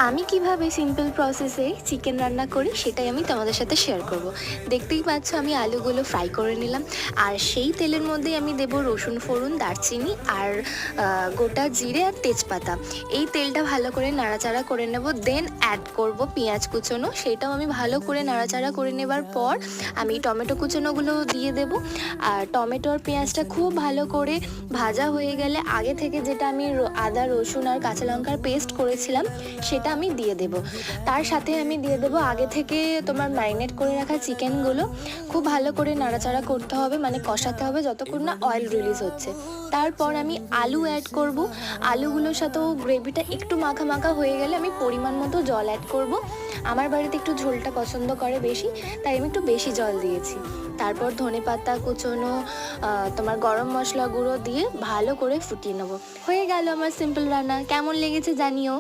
আমি কিভাবে সিম্পল প্রসেসে চিকেন রান্না করি সেটাই আমি তোমাদের সাথে শেয়ার করব। দেখতেই পাচ্ছ আমি আলুগুলো ফ্রাই করে নিলাম, আর সেই তেলের মধ্যেই আমি দেব রসুন ফোড়ন, দারচিনি আর গোটা জিরে আর তেজপাতা। এই তেলটা ভালো করে নাড়াচাড়া করে নেব, দেন অ্যাড করব পেঁয়াজ কুচোনো, সেটাও আমি ভালো করে নাড়াচাড়া করে নেবার পর আমি টমেটো কুচোনোগুলো দিয়ে দেব। আর টমেটো আর পেঁয়াজটা খুব ভালো করে ভাজা হয়ে গেলে আগে থেকে যেটা আমি আদা রসুন আর কাঁচা লঙ্কার পেস্ট করেছিলাম সেটা আমি দিয়ে দেব। তার সাথে আমি দিয়ে দেবো আগে থেকে তোমার ম্যারিনেট করে রাখা চিকেনগুলো। খুব ভালো করে নাড়াচাড়া করতে হবে, মানে কষাতে হবে যতক্ষণ না অয়েল রিলিজ হচ্ছে। তারপর আমি আলু অ্যাড করব। আলুগুলোর সাথেও গ্রেভিটা একটু মাখা মাখা হয়ে গেলে আমি পরিমাণ মতো জল অ্যাড করব। আমার বাড়িতে একটু ঝোলটা পছন্দ করে বেশি, তাই আমি একটু বেশি জল দিয়েছি। তারপর ধনেপাতা কুচোনো, তোমার গরম মশলা গুঁড়ো দিয়ে ভালো করে ফুটিয়ে নেবো। হয়ে গেল আমার সিম্পল রান্না। কেমন লেগেছে জানিও।